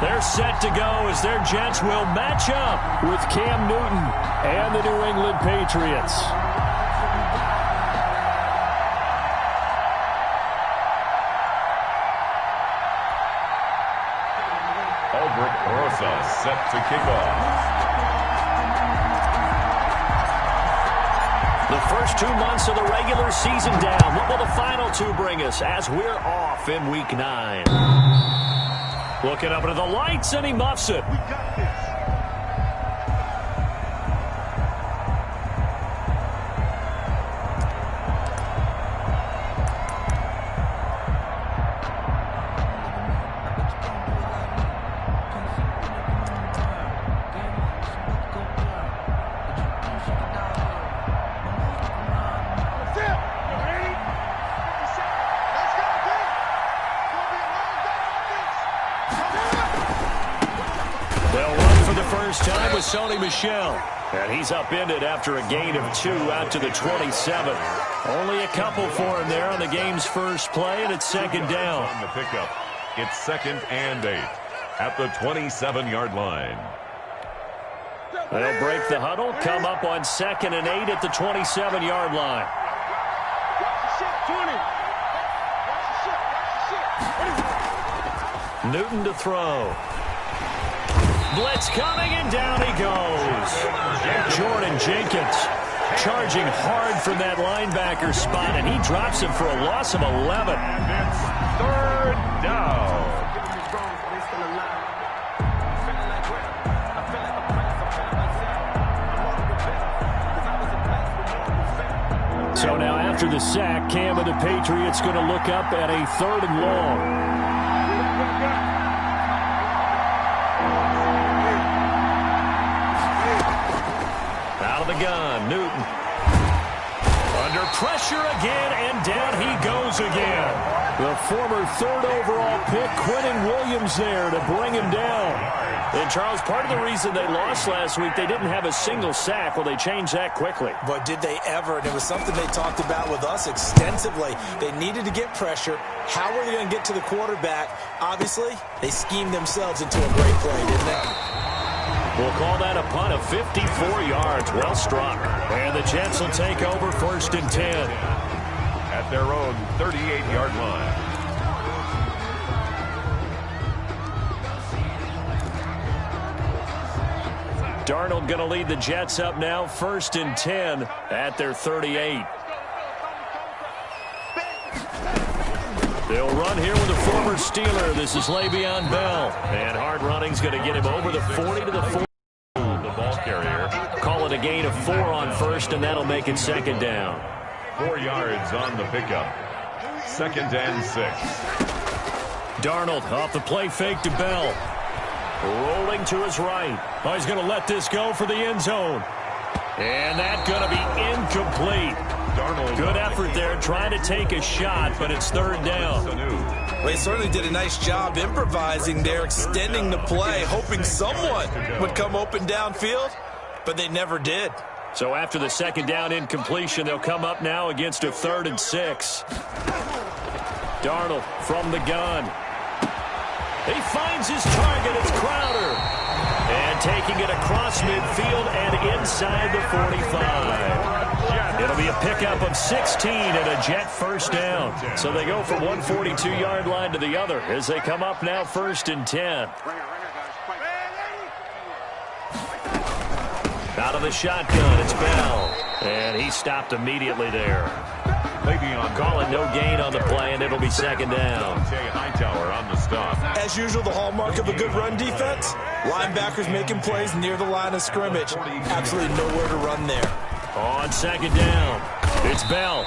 They're set to go as their Jets will match up with Cam Newton and the New England Patriots. Albert Rosa set to kick off. The first 2 months of the regular season down. What will the final 2 bring us as we're off in Week 9? Looking up into the lights, and he muffs it. We got this. Time with Sony Michel. And he's upended after a gain of 2 out to the 27. Only a couple for him there on the game's first play, and it's second down. On the pickup, it's 2nd and 8 at the 27-yard line. They'll break the huddle, come up on 2nd and 8 at the 27-yard line. Newton to throw. Blitz coming, and down he goes. Jordan Jenkins charging hard from that linebacker spot, and he drops him for a loss of 11. And it's 3rd down. So now after the sack, Cam and the Patriots going to look up at a 3rd and long. The gun, Newton. Under pressure again, and down he goes again. The former 3rd overall pick, Quentin Williams, there to bring him down. And, Charles, part of the reason they lost last week, they didn't have a single sack. Well, they changed that quickly. But did they ever? And it was something they talked about with us extensively. They needed to get pressure. How were they going to get to the quarterback? Obviously, they schemed themselves into a great play, didn't they? We'll call that a punt of 54 yards. Well struck. And the Jets will take over 1st and 10. At their own 38-yard line. Darnold going to lead the Jets up now, 1st and 10 at their 38. They'll run here with a former Steeler. This is Le'Veon Bell. And hard running's going to get him over the 40 to the 40. The ball carrier. Call it a gain of 4 on 1st, and that'll make it 2nd down. 4 yards on the pickup. 2nd and 6. Darnold off the play fake to Bell. Rolling to his right. Oh, he's going to let this go for the end zone. And that's going to be incomplete. Darnold. Good effort there, trying to take a shot, but it's 3rd down. Well, they certainly did a nice job improvising there, extending the play, hoping someone would come open downfield, but they never did. So after the 2nd down incompletion, they'll come up now against a 3rd and 6. Darnold from the gun. He finds his target. It's Crowder. And taking it across midfield and inside the 45. It'll be a pickup of 16 and a Jet 1st down. So they go from 142-yard line to the other as they come up now 1st and 10. Out of the shotgun, it's Bell. And he stopped immediately there. Calling no gain on the play, and it'll be 2nd down. Hightower on the stop. As usual, the hallmark of a good run defense, linebackers making plays near the line of scrimmage. Absolutely nowhere to run there. On 2nd down, it's Bell.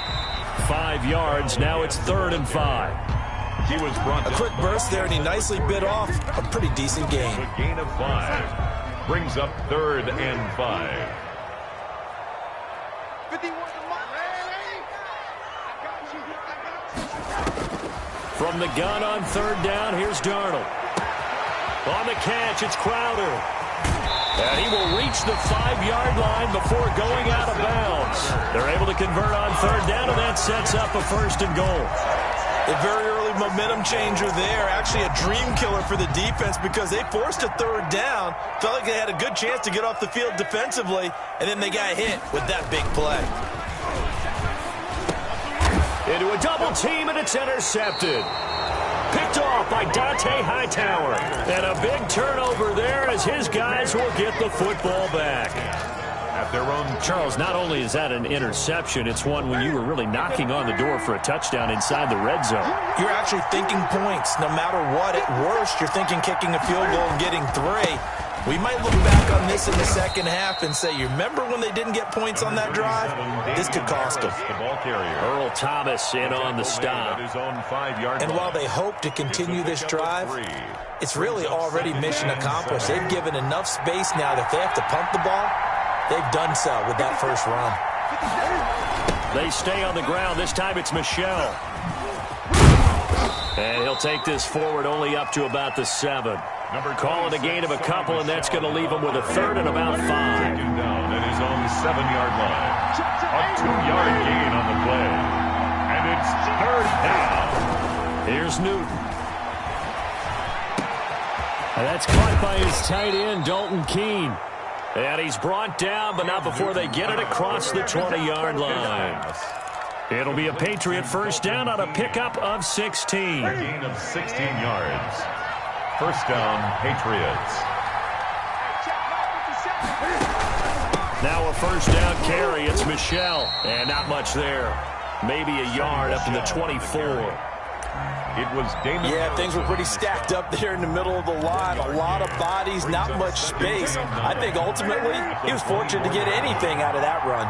5 yards, now it's 3rd and 5. He was brought a quick burst there, and he nicely bit off a pretty decent gain. A gain of 5. Brings up 3rd and 5. From the gun on 3rd down, here's Darnold. On the catch, it's Crowder. And he will reach the 5-yard line before going out of bounds. They're able to convert on 3rd down, and that sets up a 1st and goal. They very early offensive momentum changer there. Actually a dream killer for the defense because they forced a third down. Felt like they had a good chance to get off the field defensively, and then they got hit with that big play. Into a double team, and it's intercepted. Picked off by Dante Hightower. And a big turnover there as his guys will get the football back. At their own. Charles, not only is that an interception, it's one when you were really knocking on the door for a touchdown inside the red zone. You're actually thinking points. No matter what, at worst, you're thinking kicking a field goal and getting 3. We might look back on this in the second half and say, you remember when they didn't get points on that drive? This could cost them. The ball carrier. Earl Thomas in on the stop. And while they hope to continue this drive, it's really already mission accomplished. They've given enough space now that if they have to punt the ball, they've done so with that first run. They stay on the ground. This time it's Michel. And he'll take this forward only up to about the 7. Call it a gain of a couple, and that's going to leave him with a 3rd and about 5. Taken down at his own 7-yard line. A 2-yard gain on the play. And it's 3rd down. Here's Newton. And that's caught by his tight end, Dalton Keene. And he's brought down, but not before they get it across the 20-yard line. It'll be a Patriot first down on a pickup of 16. A gain of 16 yards. First down, Patriots. Now a first down carry. It's Michel. And not much there. Maybe a yard up to the 24. It was Damon. Yeah, things were pretty stacked up there in the middle of the line. A lot of bodies, not much space. I think ultimately he was fortunate to get anything out of that run.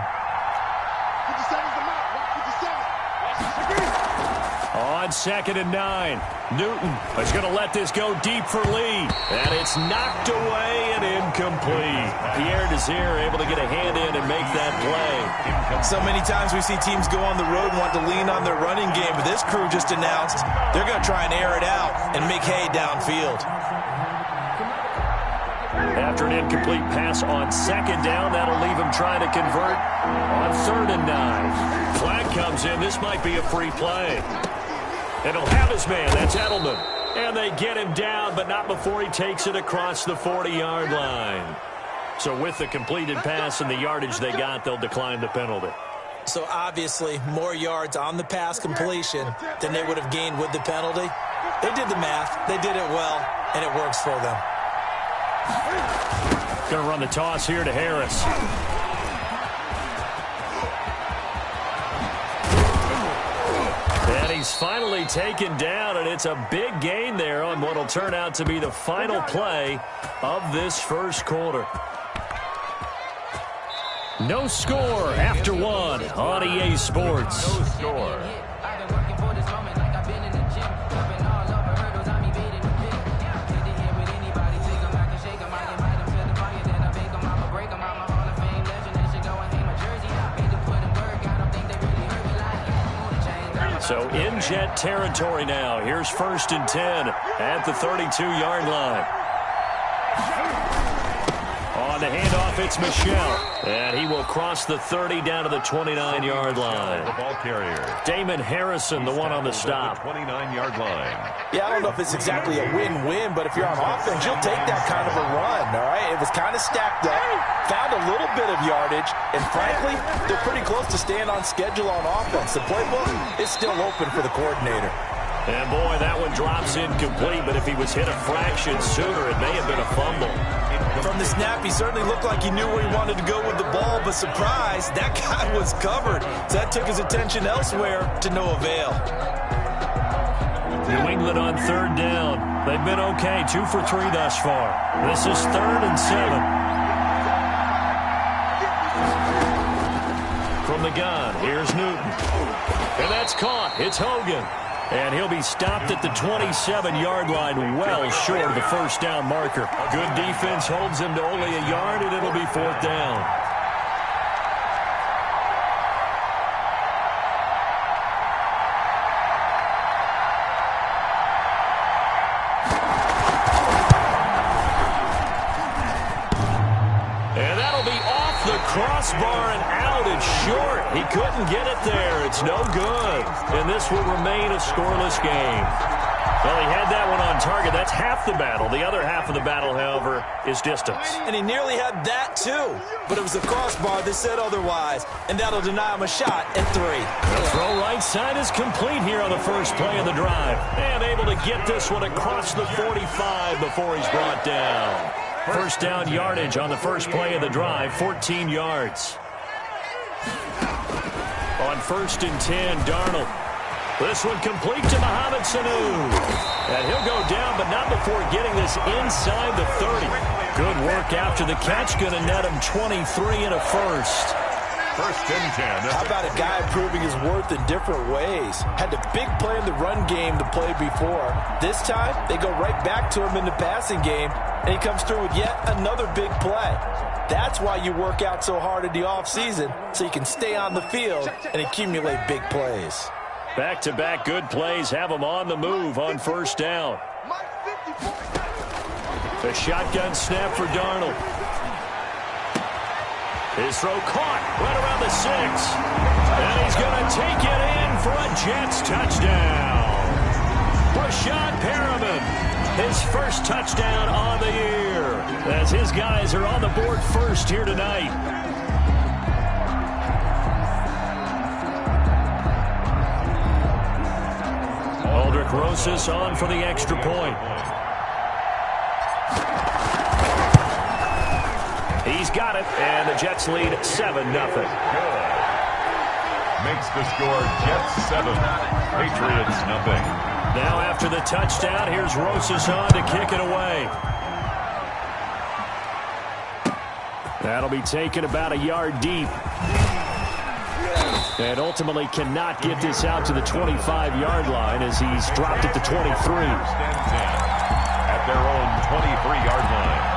On 2nd and 9, Newton is going to let this go deep for Lee. And it's knocked away and incomplete. Pierre Desir able to get a hand in and make that play. So many times we see teams go on the road and want to lean on their running game, but this crew just announced they're going to try and air it out and make hay downfield. After an incomplete pass on 2nd down, that'll leave him trying to convert on 3rd and 9. Flag comes in. This might be a free play. And he'll have his man. That's Edelman. And they get him down, but not before he takes it across the 40-yard line. So with the completed pass and the yardage they got, they'll decline the penalty. So obviously more yards on the pass completion than they would have gained with the penalty. They did the math. They did it well, and it works for them. Going to run the toss here to Harris. And he's finally taken down, and it's a big gain there on what will turn out to be the final play of this first quarter. No score after 1 on EA Sports. No score. So in Jet territory now. Here's 1st and 10 at the 32-yard line. On the handoff, it's Michel. And he will cross the 30 down to the 29-yard line. The ball carrier. Damon Harrison, the one on the stop. 29-yard line. Yeah, I don't know if it's exactly a win-win, but if you're on offense, you'll take that kind of a run, all right? It was kind of stacked up, found a little bit of yardage, and frankly, they're pretty close to staying on schedule on offense. The playbook is still open for the coordinator. And boy, that one drops incomplete, but if he was hit a fraction sooner, it may have been a fumble. From the snap, he certainly looked like he knew where he wanted to go with the ball, but surprise, that guy was covered. So that took his attention elsewhere to no avail. New England on 3rd down. They've been okay, 2 for 3 thus far. This is 3rd and 7. From the gun, here's Newton. And that's caught. It's Hogan. And he'll be stopped at the 27-yard line, well short of the first down marker. Good defense holds him to only a yard, and it'll be 4th down. And that'll be off the crossbar and out. It's short. He couldn't get it there. It's no good. And this will remain a scoreless game. Well, he had that one on target. That's half the battle. The other half of the battle, however, is distance. And he nearly had that, too. But it was the crossbar that said otherwise. And that'll deny him a shot at 3. The throw right side is complete here on the first play of the drive. And able to get this one across the 45 before he's brought down. First down yardage on the first play of the drive, 14 yards. On 1st and 10, Darnold. This one complete to Mohamed Sanu. And he'll go down, but not before getting this inside the 30. Good work after the catch. Going to net him 23 and a first. 1st and 10. How about a guy proving his worth in different ways? Had the big play in the run game to play before. This time, they go right back to him in the passing game, and he comes through with yet another big play. That's why you work out so hard in the offseason, so you can stay on the field and accumulate big plays. Back-to-back good plays have him on the move on 1st down. The shotgun snap for Darnold. His throw caught right around the 6. And he's going to take it in for a Jets touchdown. Rashad Perriman, his first touchdown on the year, as his guys are on the board first here tonight. Aldrich Rosas on for the extra point. He's got it, and the Jets lead 7-0. Good. Makes the score Jets 7, Patriots nothing. Now after the touchdown, here's Rosas on to kick it away. That'll be taken about a yard deep. And ultimately cannot get this out to the 25-yard line as he's dropped it to 23. 1st and 10 at their own 23-yard line.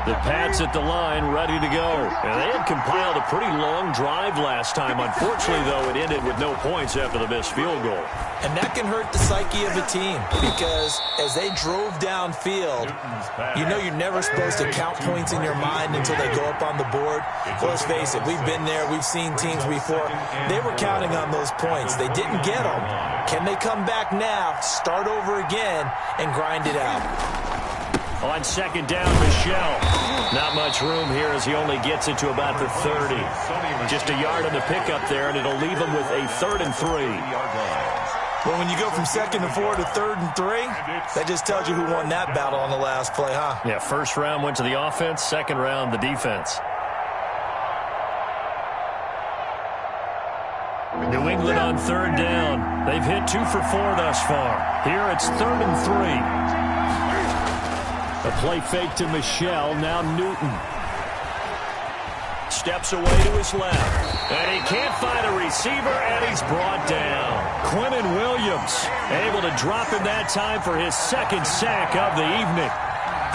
The Pats at the line, ready to go. And they had compiled a pretty long drive last time. Unfortunately, though, it ended with no points after the missed field goal. And that can hurt the psyche of a team because as they drove downfield, you know you're never supposed to count points in your mind until they go up on the board. Well, let's face it, we've been there. We've seen teams before. They were counting on those points. They didn't get them. Can they come back now, start over again, and grind it out? On 2nd down, Michel. Not much room here as he only gets it to about the 30. Just a yard on the pickup there, and it'll leave him with a 3rd and 3. Well, when you go from 2nd and 4 to 3rd and 3, that just tells you who won that battle on the last play, huh? Yeah, 1st round went to the offense, 2nd round the defense. New England on 3rd down. They've hit 2 for 4 thus far. Here it's 3rd and 3. A play fake to Michel. Now Newton. Steps away to his left. And he can't find a receiver, and he's brought down. Quinnen Williams able to drop him that time for his 2nd sack of the evening.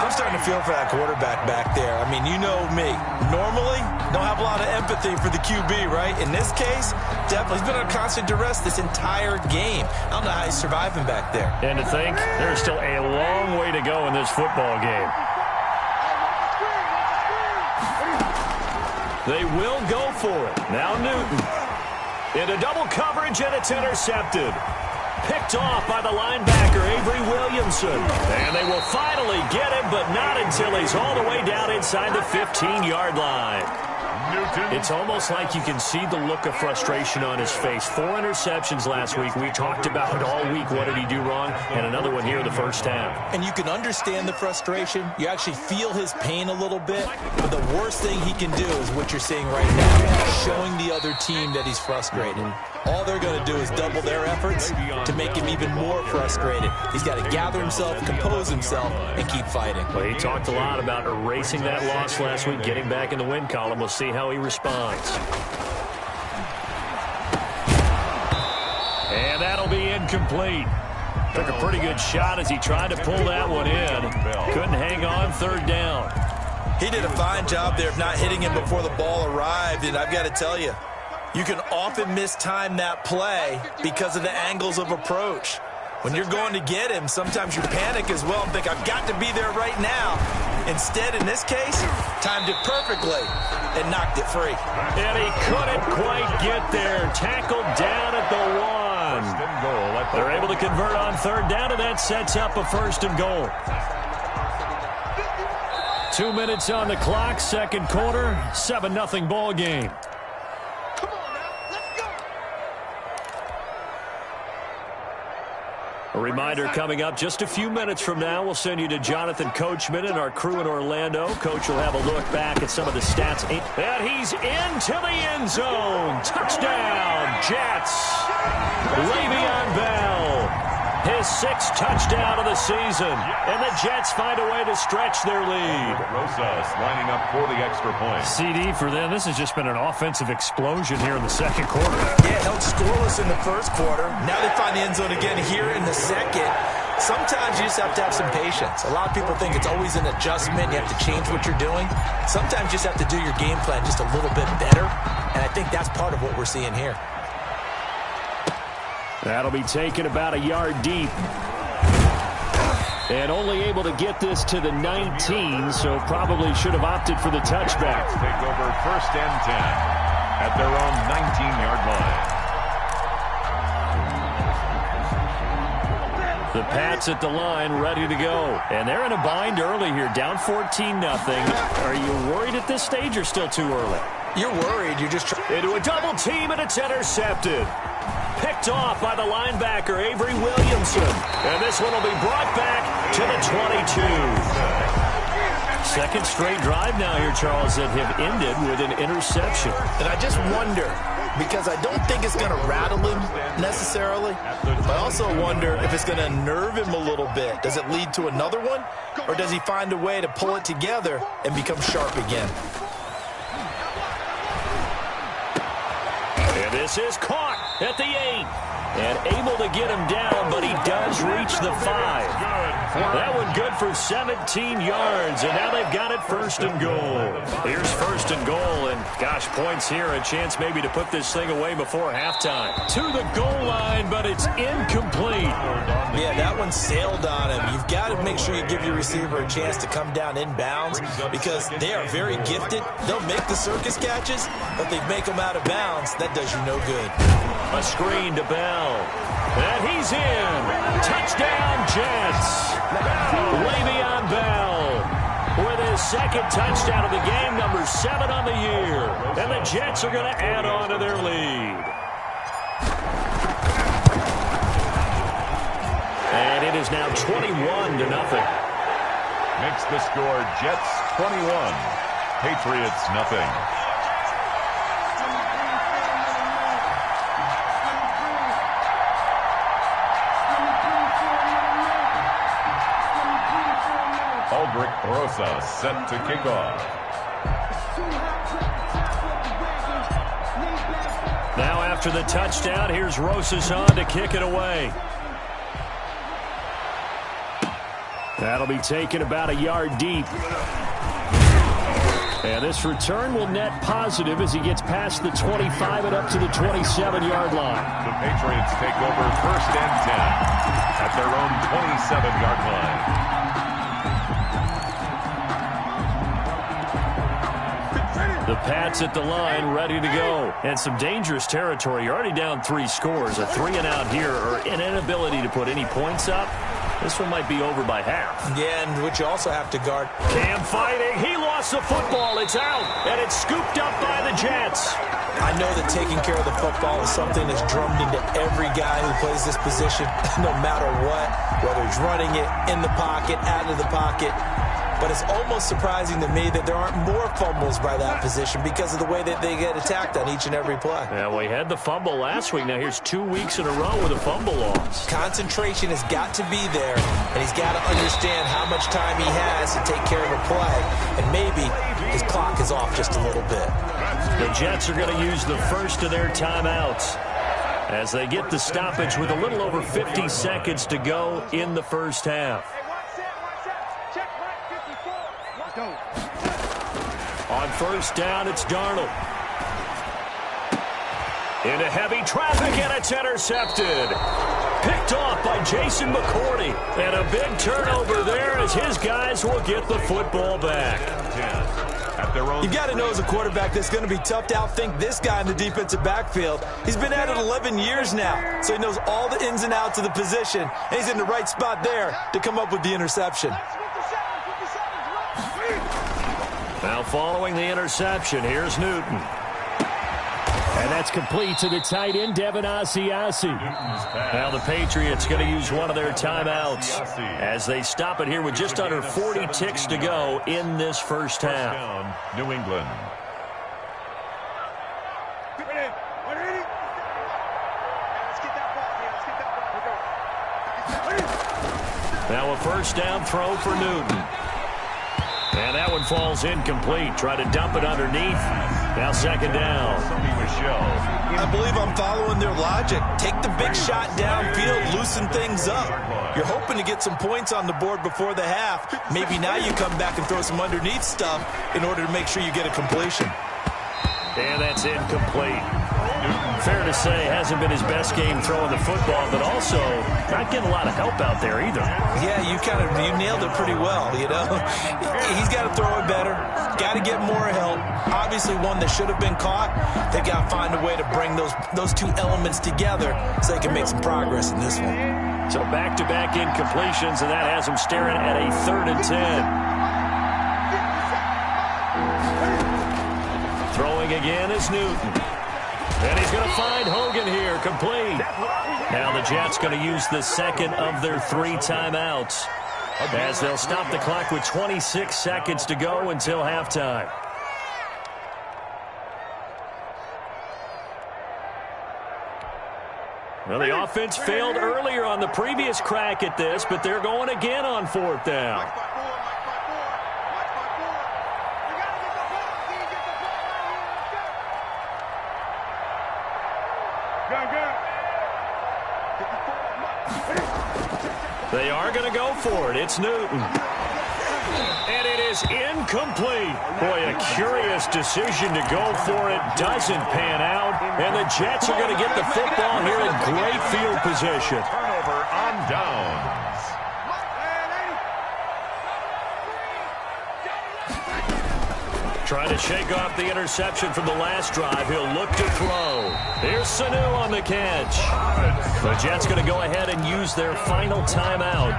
I'm starting to feel for that quarterback back there. I mean, you know me. Normally, don't have a lot of empathy for the QB, right? In this case, definitely. He's been under constant duress this entire game. I don't know how he's surviving back there. And to think, there's still a long way to go in this football game. They will go for it. Now Newton. Into double coverage, and it's intercepted. Picked off by the linebacker, Avery Williamson. And they will finally get him, but not until he's all the way down inside the 15-yard line. Newton. It's almost like you can see the look of frustration on his face. 4 interceptions last week. We talked about it all week. What did he do wrong? And another one here in the first half. And you can understand the frustration. You actually feel his pain a little bit. But the worst thing he can do is what you're seeing right now, showing the other team that he's frustrated. All they're going to do is double their efforts to make him even more frustrated. He's got to gather himself, compose himself, and keep fighting. Well, he talked a lot about erasing that loss last week, getting back in the win column. We'll see how he responds. And that'll be incomplete. Took a pretty good shot as he tried to pull that one in. Couldn't hang on 3rd down. He did a fine job there of not hitting him before the ball arrived, and I've got to tell you, you can often mistime that play because of the angles of approach. When you're going to get him, sometimes you panic as well and think, I've got to be there right now. Instead, in this case, timed it perfectly and knocked it free. And he couldn't quite get there. Tackled down at the 1. First and goal at the They're able to convert on third down, and that sets up a first and goal. 2 minutes on the clock, second quarter, 7-0 ball game. A reminder coming up just a few minutes from now, we'll send you to Jonathan Coachman and our crew in Orlando. Coach will have a look back at some of the stats. And he's into the end zone. Touchdown, Jets. Le'Veon Bell. His 6th touchdown of the season. And the Jets find a way to stretch their lead. Rosas lining up for the extra point. CD for them. This has just been an offensive explosion here in the second quarter. Yeah, held scoreless in the first quarter. Now they find the end zone again here in the second. Sometimes you just have to have some patience. A lot of people think it's always an adjustment. You have to change what you're doing. Sometimes you just have to do your game plan just a little bit better. And I think that's part of what we're seeing here. That'll be taken about a yard deep. And only able to get this to the 19, so probably should have opted for the touchback. Take over first and 10 at their own 19-yard line. The Pats at the line, ready to go. And they're in a bind early here, down 14-0. Are you worried at this stage or still too early? You're worried. You're just into a double team, and it's intercepted. Picked off by the linebacker, Avery Williamson. And this one will be brought back to the 22. Second straight drive now here, Charles, that have ended with an interception. And I just wonder, because I don't think it's going to rattle him necessarily, but I also wonder if it's going to nerve him a little bit. Does it lead to another one, or does he find a way to pull it together and become sharp again? And this is caught at the 8. And able to get him down, but he does reach the 5. That one good for 17 yards, and now they've got it first and goal. Here's first and goal, and gosh, points here, a chance maybe to put this thing away before halftime. To the goal line, but it's incomplete. Yeah, that one sailed on him. You've got to make sure you give your receiver a chance to come down inbounds because they are very gifted. They'll make the circus catches, but they make them out of bounds. That does you no good. A screen to Bell. And he's in. Touchdown, Jets. Le'Veon Bell with his second touchdown of the game, number 7 on the year. And the Jets are going to add on to their lead. And it is now 21-0. Makes the score Jets 21, Patriots nothing. Aldrich Rosas set to kick off. Now after the touchdown, here's Rosas on to kick it away. That'll be taken about a yard deep. And this return will net positive as he gets past the 25 and up to the 27-yard line. The Patriots take over first and 10 at their own 27-yard line. The Pats at the line, ready to go. And some dangerous territory. You're already down 3 scores. A 3-and-out here, or an inability to put any points up. This one might be over by half. Yeah, and which you also have to guard. Cam fighting. He lost the football. It's out, and it's scooped up by the Jets. I know that taking care of the football is something that's drummed into every guy who plays this position, no matter what, whether he's running it, in the pocket, out of the pocket. But it's almost surprising to me that there aren't more fumbles by that position because of the way that they get attacked on each and every play. Yeah, well, he had the fumble last week. Now here's 2 weeks in a row with a fumble loss. Concentration has got to be there, and he's got to understand how much time he has to take care of a play. And maybe his clock is off just a little bit. The Jets are going to use the first of their timeouts as they get the stoppage with a little over 50 seconds to go in the first half. On first down, it's Darnold. Into heavy traffic, and it's intercepted. Picked off by Jason McCourty. And a big turnover there as his guys will get the football back. You've got to know as a quarterback that's going to be tough to outthink this guy in the defensive backfield. He's been at it 11 years now, so he knows all the ins and outs of the position, and he's in the right spot there to come up with the interception. Now following the interception, here's Newton. And that's complete to the tight end, Devin Asiasi. Now the Patriots going to use one of their timeouts as they stop it here with just under 40 ticks to go in this first half. New England. Now a first down throw for Newton. And that one falls incomplete. Try to dump it underneath. Now second down. I believe I'm following their logic. Take the big shot downfield, loosen things up. You're hoping to get some points on the board before the half. Maybe now you come back and throw some underneath stuff in order to make sure you get a completion. And that's incomplete. Fair to say, hasn't been his best game throwing the football, but also not getting a lot of help out there either. Yeah, you nailed it pretty well, you know. He's got to throw it better, got to get more help. Obviously one that should have been caught. They've got to find a way to bring those two elements together so they can make some progress in this one. So back-to-back incompletions, and that has him staring at a 3rd and 10. Throwing again is Newton. And he's going to find Hogan here, complete. Now the Jets going to use the second of their 3 timeouts as they'll stop the clock with 26 seconds to go until halftime. Well, the offense failed earlier on the previous crack at this, but they're going again on 4th down. They are going to go for it. It's Newton. And it is incomplete. Boy, a curious decision to go for it. Doesn't pan out. And the Jets are going to get the football here in great field position. Turnover on downs. Trying to shake off the interception from the last drive. He'll look to throw. Here's Sanu on the catch. The Jets going to go ahead and use their final timeout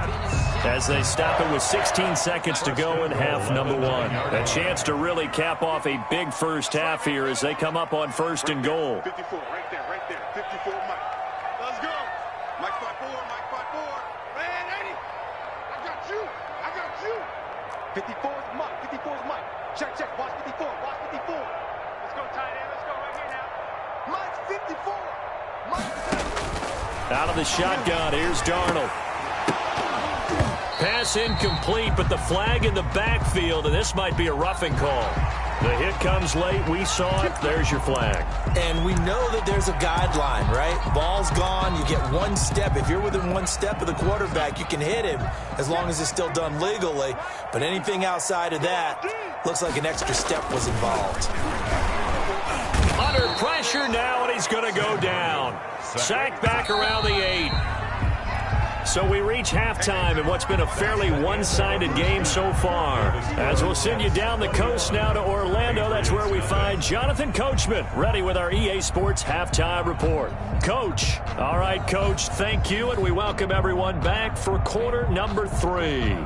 as they stop it with 16 seconds to go in half number 1. A chance to really cap off a big first half here as they come up on 1st and goal. 54, right there, 54, Mike. Let's go. Mike 5-4, Mike 5-4. Man, 80. I got you. 54 is Mike, 54 is Mike. Check, watch 54, watch 54. Let's go, tight end, let's go right here now. Mike's 54. Out of the shotgun, here's Darnold. Pass incomplete, but the flag in the backfield, and this might be a roughing call. The hit comes late. We saw it. There's your flag. And we know that there's a guideline, right? Ball's gone. You get 1 step. If you're within 1 step of the quarterback, you can hit him as long as it's still done legally. But anything outside of that looks like an extra step was involved. Under pressure now, and he's going to go down. Sacked back around the 8. So we reach halftime in what's been a fairly one-sided game so far. As we'll send you down the coast now to Orlando, that's where we find Jonathan Coachman, ready with our EA Sports Halftime Report. Coach. All right, Coach, thank you, and we welcome everyone back for quarter number 3.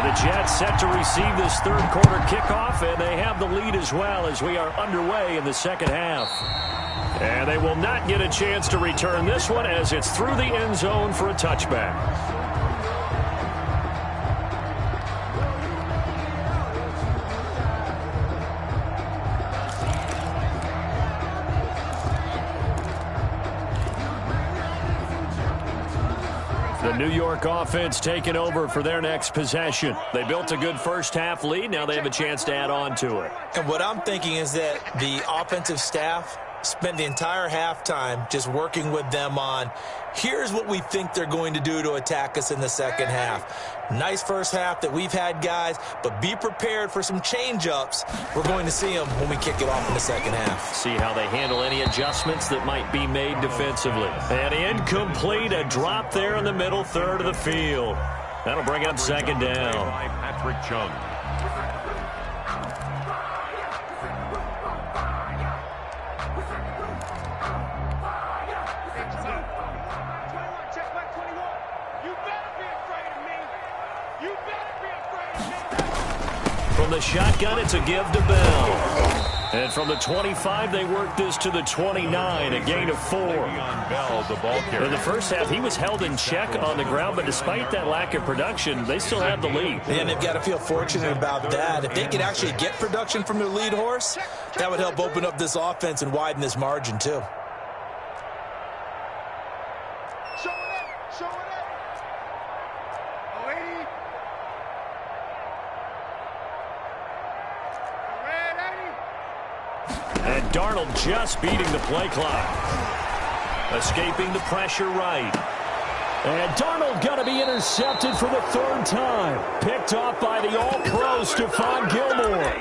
The Jets set to receive this 3rd quarter kickoff, and they have the lead as well as we are underway in the 2nd half. And they will not get a chance to return this one as it's through the end zone for a touchback. The New York offense taking over for their next possession. They built a good first half lead. Now they have a chance to add on to it. And what I'm thinking is that the offensive staff spent the entire halftime just working with them on, here's what we think they're going to do to attack us in the second half. Nice first half that we've had, guys, but be prepared for some change-ups. We're going to see them when we kick it off in the second half. See how they handle any adjustments that might be made defensively. And incomplete, a drop there in the middle third of the field. That'll bring up second down. By Patrick Chung. From the shotgun, it's a give to Bell. And from the 25, they work this to the 29, a gain of 4. Bell, the ball carrier. In the first half, he was held in check on the ground, but despite that lack of production, they still have the lead. And they've got to feel fortunate about that. If they could actually get production from their lead horse, that would help open up this offense and widen this margin, too. And Darnold just beating the play clock. Escaping the pressure right. And Darnold going to be intercepted for the third time. Picked off by the All-Pro Stephon Gilmore.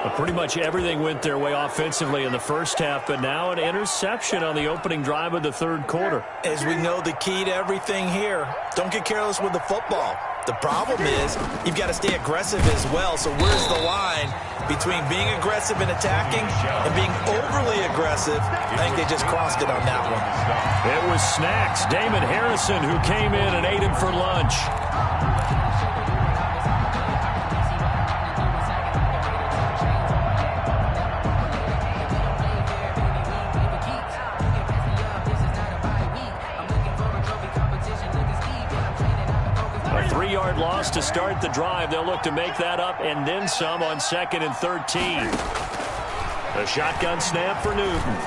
But pretty much everything went their way offensively in the first half, but now an interception on the opening drive of the third quarter. As we know, the key to everything here, don't get careless with the football. The problem is you've got to stay aggressive as well. So where's the line between being aggressive and attacking and being overly aggressive? I think they just crossed it on that one. It was Snacks, Damon Harrison, who came in and ate him for lunch. A 3-yard loss to start the drive. They'll look to make that up and then some on 2nd and 13. A shotgun snap for Newton.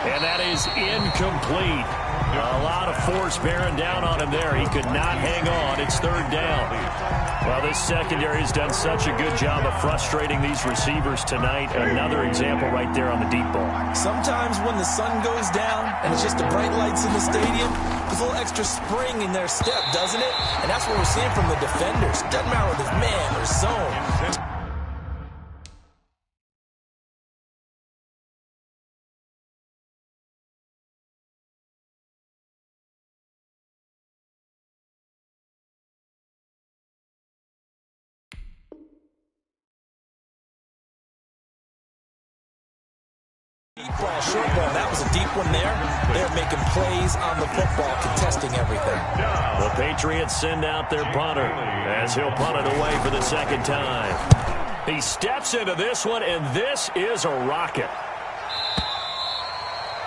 And that is incomplete. A lot of force bearing down on him there. He could not hang on. It's third down. Well, this secondary has done such a good job of frustrating these receivers tonight. Another example right there on the deep ball. Sometimes when the sun goes down and it's just the bright lights in the stadium, there's a little extra spring in their step, doesn't it? And that's what we're seeing from the defenders. Doesn't matter whether it's man or zone. Deep ball, short ball, that was a deep one there. They're making plays on the football, contesting everything. The Patriots send out their punter as he'll punt it away for the second time. He steps into this one, and this is a rocket.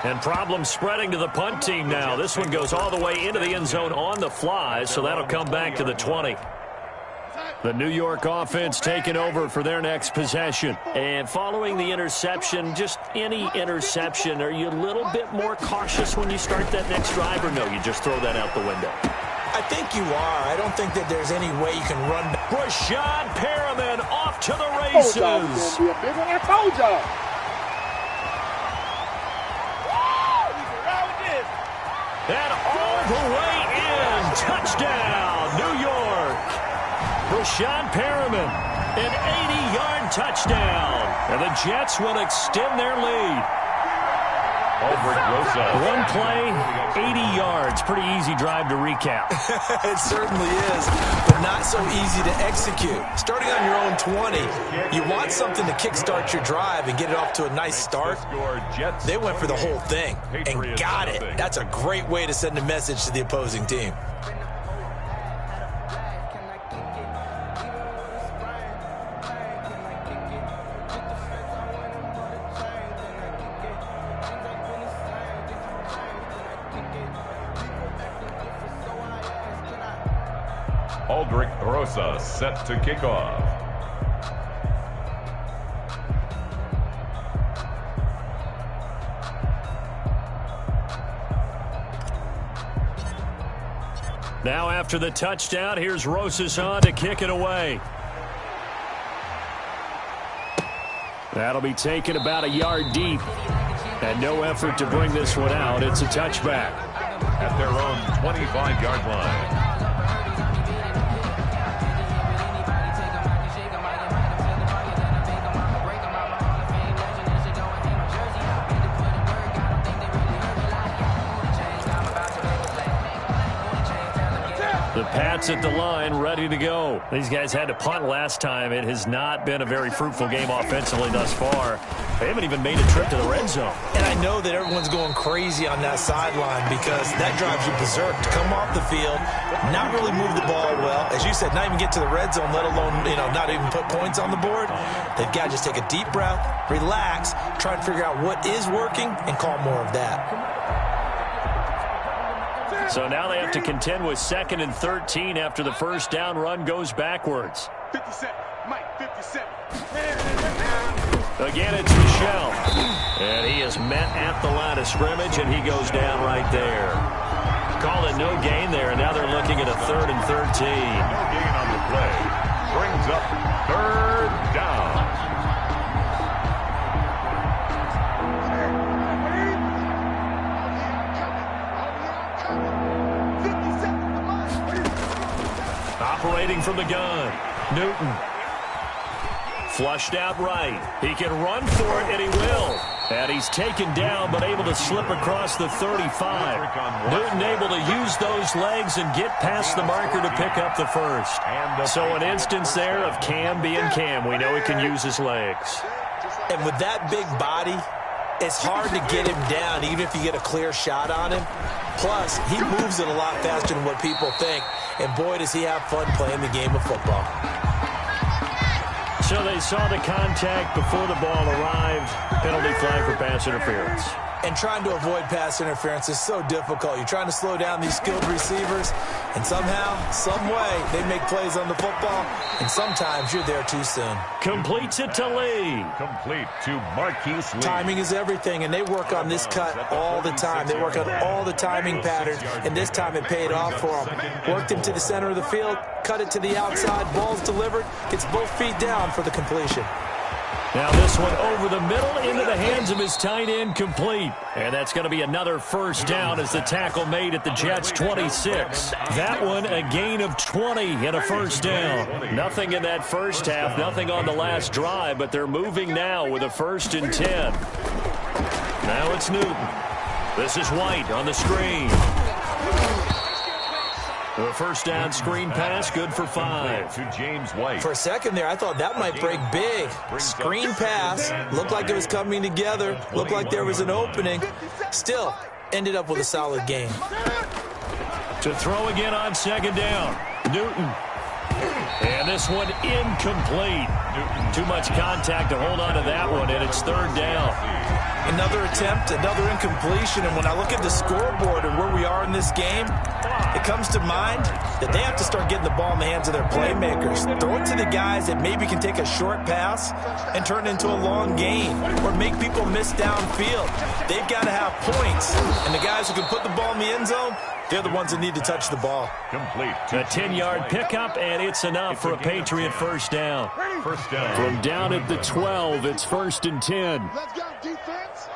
And problems spreading to the punt team now. This one goes all the way into the end zone on the fly, so that'll come back to the 20. The New York offense taking over for their next possession. And following the interception, just any interception, are you a little bit more cautious when you start that next drive, or no, you just throw that out the window? I think you are. I don't think that there's any way you can run back. Rashad Perriman off to the races. I told y'all. And all the way in. Touchdown, New York. Rashad Perriman, an 80-yard touchdown. And the Jets will extend their lead. One play, 80 yards. Pretty easy drive to recap. It certainly is, but not so easy to execute. Starting on your own 20, you want something to kickstart your drive and get it off to a nice start. They went for the whole thing and got it. That's a great way to send a message to the opposing team. Aldrich Rosa set to kick off. Now after the touchdown, here's Rosas on to kick it away. That'll be taken about a yard deep. And no effort to bring this one out. It's a touchback. At their own 25-yard line. The Pats at the line, ready to go. These guys had to punt last time. It has not been a very fruitful game offensively thus far. They haven't even made a trip to the red zone. And I know that everyone's going crazy on that sideline because that drives you berserk to come off the field, not really move the ball well. As you said, not even get to the red zone, let alone, not even put points on the board. They've got to just take a deep breath, relax, try and figure out what is working, and call more of that. So now they have to contend with 2nd and 13 after the first down run goes backwards. 57, Mike, 57. Again, it's Michel. And he is met at the line of scrimmage, and he goes down right there. Call it no gain there, and now they're looking at a 3rd and 13. No gain on the play. Brings up 3rd down. Operating from the gun, Newton. Flushed out right. He can run for it, and he will. And he's taken down, but able to slip across the 35. Newton able to use those legs and get past the marker to pick up the first. So an instance there of Cam being Cam. We know he can use his legs. And with that big body, it's hard to get him down, even if you get a clear shot on him. Plus, he moves it a lot faster than what people think. And boy, does he have fun playing the game of football. So they saw the contact before the ball arrived. Penalty flag for pass interference. And trying to avoid pass interference is so difficult. You're trying to slow down these skilled receivers, and somehow, some way, they make plays on the football, and sometimes you're there too soon. Completes it to Lee. Complete to Marquise Lee. Timing is everything, and they work on this cut all the time. They work on all the timing patterns, and this time it paid off for them. Worked him to the center of the field, cut it to the outside, ball's delivered, gets both feet down for the completion. Now this one over the middle into the hands of his tight end, complete. And that's going to be another first down as the tackle made at the Jets' 26. That one a gain of 20 and a first down. Nothing in that first half, nothing on the last drive, but they're moving now with a 1st and 10. Now it's Newton. This is White on the screen. The first down screen pass, good for 5. To James White. For a second there, I thought that might break big. Screen pass, looked like it was coming together, looked like there was an opening. Still, ended up with a solid game. To throw again on 2nd down, Newton. And this one incomplete. Too much contact to hold on to that one, and it's 3rd down. Another attempt, another incompletion, and when I look at the scoreboard and where we are in this game, it comes to mind that they have to start getting the ball in the hands of their playmakers. Throw it to the guys that maybe can take a short pass and turn it into a long gain or make people miss downfield. They've got to have points, and the guys who can put the ball in the end zone, they're the ones that need to touch the ball. Complete. A 10-yard pickup, and it's enough for a Patriot first down. First down. From down at the 12, it's 1st and 10. Let's go, defense.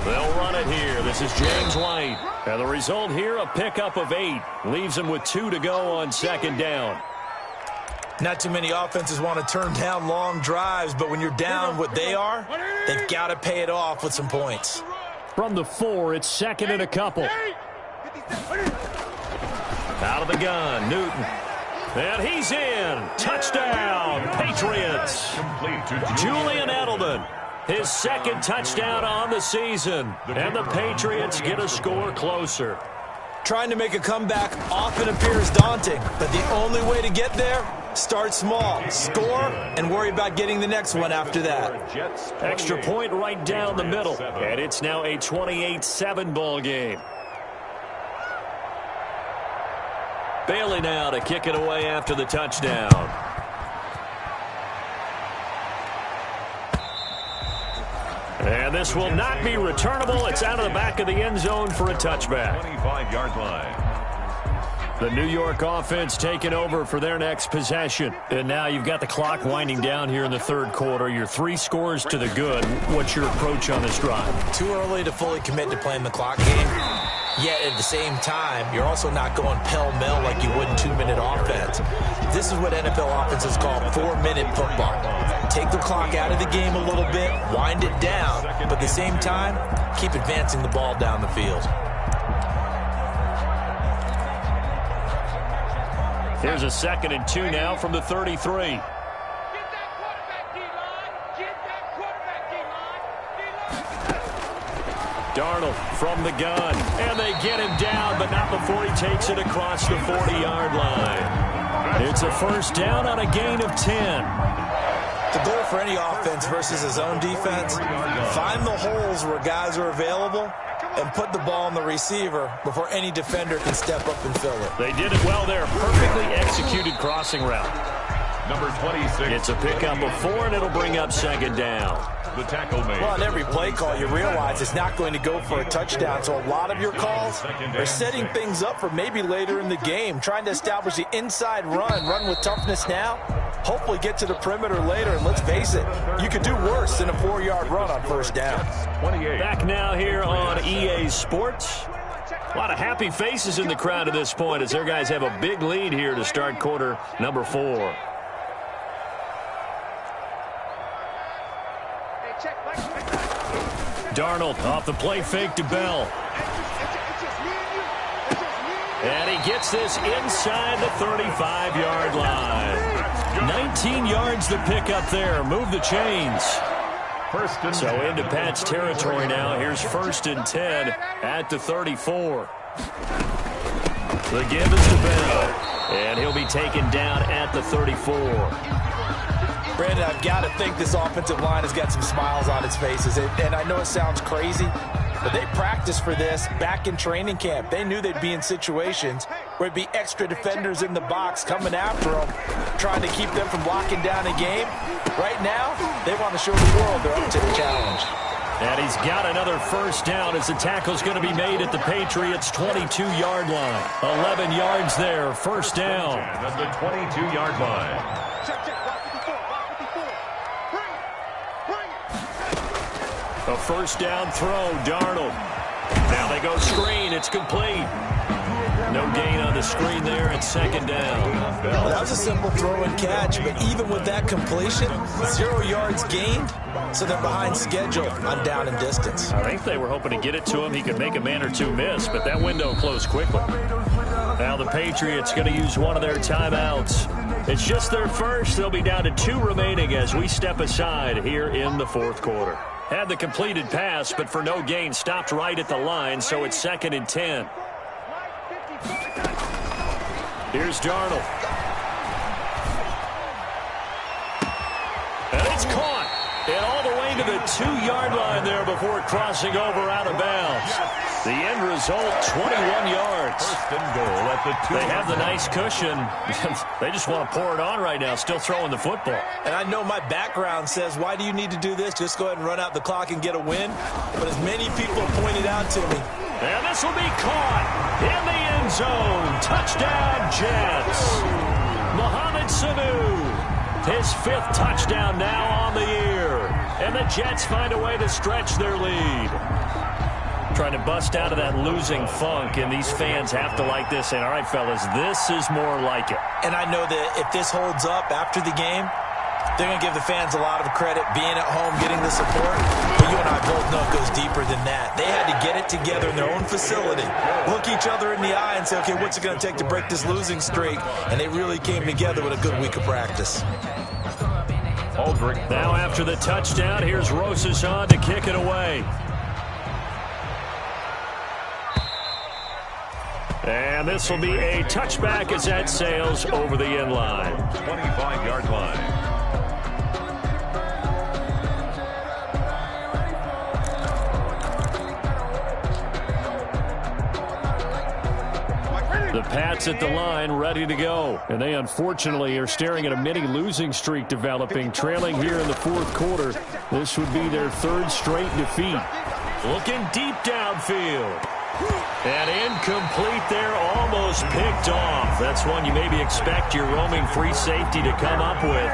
They'll run it here. This is James White. And the result here, a pickup of 8. Leaves them with 2 to go on 2nd down. Not too many offenses want to turn down long drives, but when you're down what they are, they've got to pay it off with some points. From the 4, it's 2nd and a couple. Out of the gun, Newton. And he's in. Touchdown, Patriots. Complete to Julian Edelman. His 2nd touchdown on the season. And the Patriots get a score closer. Trying to make a comeback often appears daunting, but the only way to get there, start small, score, and worry about getting the next one after that. Extra point right down the middle. And it's now a 28-7 ball game. Bailey now to kick it away after the touchdown. And this will not be returnable. It's out of the back of the end zone for a touchback. 25-yard line. The New York offense taking over for their next possession. And now you've got the clock winding down here in the third quarter. You're 3 scores to the good. What's your approach on this drive? Too early to fully commit to playing the clock game. Yet at the same time, you're also not going pell-mell like you would in 2-minute offense. This is what NFL offenses call 4-minute football. Take the clock out of the game a little bit, wind it down, but at the same time, keep advancing the ball down the field. Here's a 2nd and 2 now from the 33. Darnold from the gun, and they get him down, but not before he takes it across the 40-yard line. It's a first down on a gain of 10. The goal for any offense versus his own defense, find the holes where guys are available and put the ball on the receiver before any defender can step up and fill it. They did it well there. Perfectly executed crossing route. Number 26. It's a pickup of 4, and it'll bring up 2nd down. The tackle made. Well, on every play call, you realize it's not going to go for a touchdown. So a lot of your calls are setting things up for maybe later in the game, trying to establish the inside run with toughness now, hopefully get to the perimeter later. And let's face it, you could do worse than a 4-yard run on first down. 28. Back now here on EA Sports. A lot of happy faces in the crowd at this point as their guys have a big lead here to start quarter number 4. Darnold off the play fake to Bell. And he gets this inside the 35-yard line. 19 yards to pick up there. Move the chains. So into Pat's territory now. Here's 1st and 10 at the 34. The give is to Bell. And he'll be taken down at the 34. Brandon, I've got to think this offensive line has got some smiles on its faces. And I know it sounds crazy, but they practiced for this back in training camp. They knew they'd be in situations where it'd be extra defenders in the box coming after them, trying to keep them from locking down a game. Right now, they want to show the world they're up to the challenge. And he's got another first down as the tackle's going to be made at the Patriots' 22-yard line. 11 yards there, first down. At the 22-yard line. A first down throw, Darnold. Now they go screen, it's complete. No gain on the screen there, it's 2nd down. Well, that was a simple throw and catch, but even with that completion, 0 yards gained, so they're behind schedule on down and distance. I think they were hoping to get it to him. He could make a man or two miss, but that window closed quickly. Now the Patriots going to use one of their timeouts. It's just their first. They'll be down to 2 remaining as we step aside here in the 4th quarter. Had the completed pass, but for no gain, stopped right at the line, so it's 2nd and 10. Here's Darnold. And it's caught. And all the way to the 2-yard line there before crossing over out of bounds. The end result, 21 yards. First and goal at the 2. They have the nice cushion. They just want to pour it on right now, still throwing the football. And I know my background says, why do you need to do this? Just go ahead and run out the clock and get a win. But as many people have pointed out to me. And this will be caught in the end zone. Touchdown, Jets. Mohamed Sanu, his 5th touchdown now on the year. And the Jets find a way to stretch their lead. Trying to bust out of that losing funk, and these fans have to like this. And all right, fellas, this is more like it. And I know that if this holds up after the game, they're going to give the fans a lot of credit being at home, getting the support. But you and I both know it goes deeper than that. They had to get it together in their own facility, look each other in the eye and say, okay, what's it going to take to break this losing streak? And they really came together with a good week of practice. Now after the touchdown, here's Rosas on to kick it away. And this will be a touchback as that sails over the end line. 25-yard line. The Pats at the line, ready to go. And they unfortunately are staring at a mini losing streak developing, trailing here in the 4th quarter. This would be their 3rd straight defeat. Looking deep downfield. And incomplete there, almost picked off. That's one you maybe expect your roaming free safety to come up with.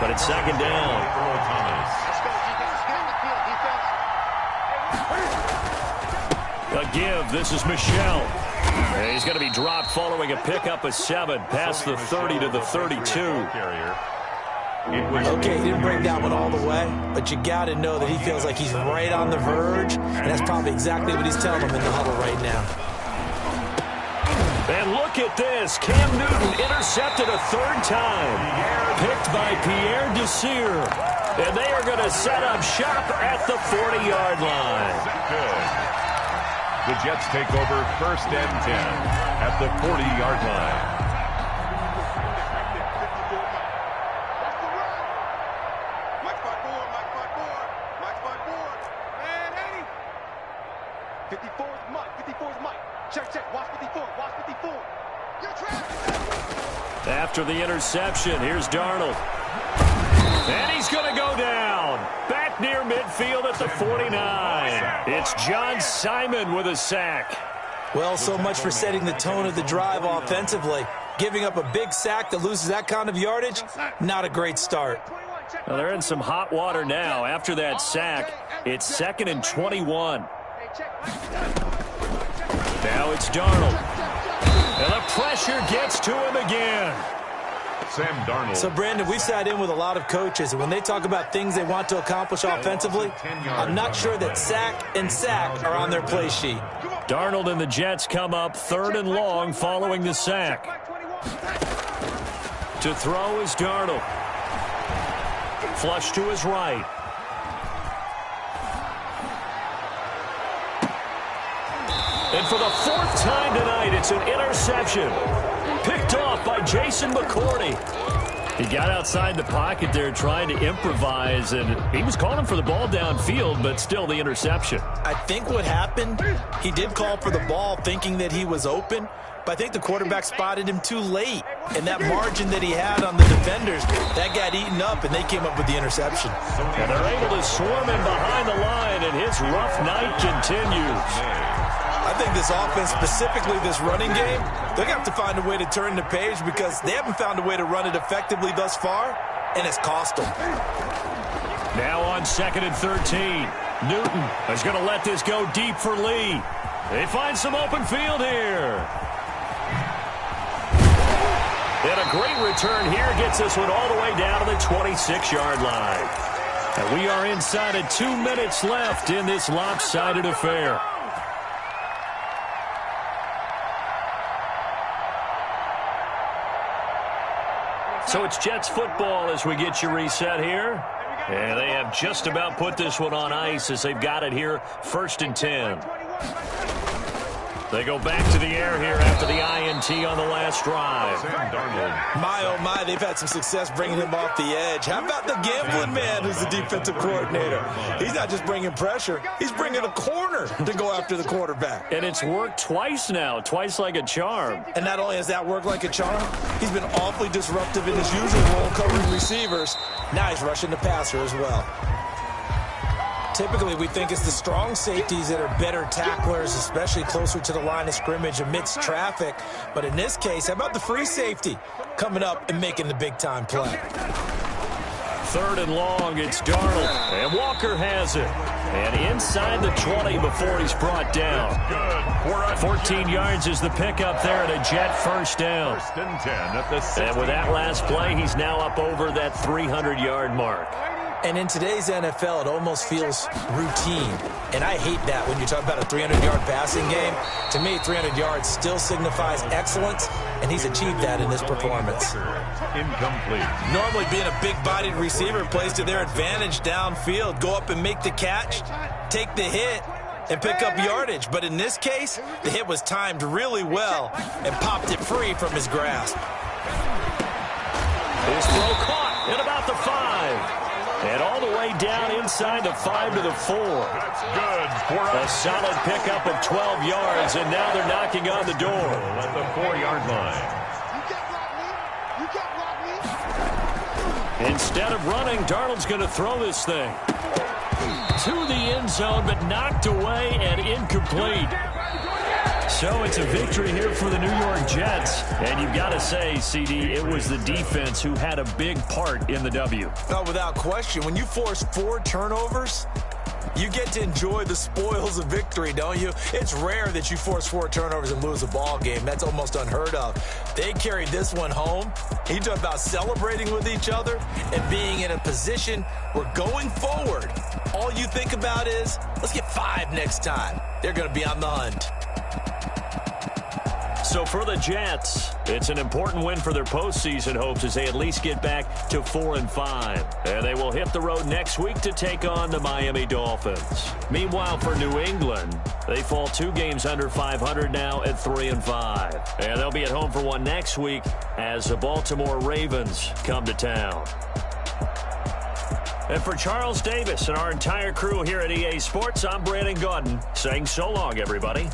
But it's second down. A give. This is Michel. And he's going to be dropped following a pickup of 7 past the 30 to the 32. Okay, he didn't break that one all the way, but you got to know that he feels like he's right on the verge, and that's probably exactly what he's telling him in the huddle right now. And look at this. Cam Newton intercepted a 3rd time. Picked by Pierre Desir. And they are going to set up shop at the 40-yard line. The Jets take over 1st and 10 at the 40-yard line. After the interception, here's Darnold. And he's going to go down. Back near midfield at the 49. It's John Simon with a sack. Well, so much for setting the tone of the drive offensively. Giving up a big sack that loses that kind of yardage, not a great start. Well, they're in some hot water now. After that sack, it's 2nd and 21. Now it's Darnold. And the pressure gets to him again. Sam Darnold. So, Brandon, we sat in with a lot of coaches, and when they talk about things they want to accomplish offensively, I'm not sure that sack and sack are on their play sheet. Darnold and the Jets come up 3rd and long following the sack. To throw is Darnold. Flush to his right. And for the 4th time tonight, it's an interception. Picked off by Jason McCourty. He got outside the pocket there trying to improvise, and he was calling for the ball downfield, but still the interception. I think what happened, he did call for the ball thinking that he was open, but I think the quarterback spotted him too late. And that margin that he had on the defenders, that got eaten up, and they came up with the interception. And they're able to swarm him behind the line, and his rough night continues. I think this offense, specifically this running game, they're going to have to find a way to turn the page because they haven't found a way to run it effectively thus far, and it's cost them. Now on 2nd and 13. Newton is going to let this go deep for Lee. They find some open field here. And a great return here gets this one all the way down to the 26-yard line. And we are inside of 2 minutes left in this lopsided affair. So it's Jets football as we get you reset here. And they have just about put this one on ice as they've got it here, 1st and 10. They go back to the air here after the INT on the last drive. My, oh my, they've had some success bringing him off the edge. How about the gambling man who's the defensive coordinator? He's not just bringing pressure, he's bringing a corner to go after the quarterback. And it's worked twice now, twice like a charm. And not only has that worked like a charm, he's been awfully disruptive in his usual role covering receivers. Now he's rushing the passer as well. Typically, we think it's the strong safeties that are better tacklers, especially closer to the line of scrimmage amidst traffic. But in this case, how about the free safety coming up and making the big-time play? 3rd and long, it's Darnold. And Walker has it. And inside the 20 before he's brought down. 14 yards is the pickup there and a Jet 1st down. 1st and 10 at the 60. And with that last play, he's now up over that 300-yard mark. And in today's NFL, it almost feels routine. And I hate that when you talk about a 300-yard passing game. To me, 300 yards still signifies excellence, and he's achieved that in this performance. Incomplete. Normally being a big-bodied receiver plays to their advantage downfield. Go up and make the catch, take the hit, and pick up yardage. But in this case, the hit was timed really well and popped it free from his grasp. His throw caught at about the 5. And all the way down inside the 5 to the 4. That's good. A solid pickup of 12 yards, and now they're knocking on the door. At the 4-yard line. Instead of running, Darnold's going to throw this thing to the end zone, but knocked away and incomplete. So it's a victory here for the New York Jets. And you've got to say, CD, it was the defense who had a big part in the W. No, without question. When you force 4 turnovers, you get to enjoy the spoils of victory, don't you? It's rare that you force 4 turnovers and lose a ball game. That's almost unheard of. They carried this one home. He talked about celebrating with each other and being in a position where going forward, all you think about is, let's get 5 next time. They're going to be on the hunt. So for the Jets, it's an important win for their postseason hopes as they at least get back to 4-5. And they will hit the road next week to take on the Miami Dolphins. Meanwhile, for New England, they fall 2 games under 500 now at 3-5. And they'll be at home for one next week as the Baltimore Ravens come to town. And for Charles Davis and our entire crew here at EA Sports, I'm Brandon Gaudin saying so long, everybody.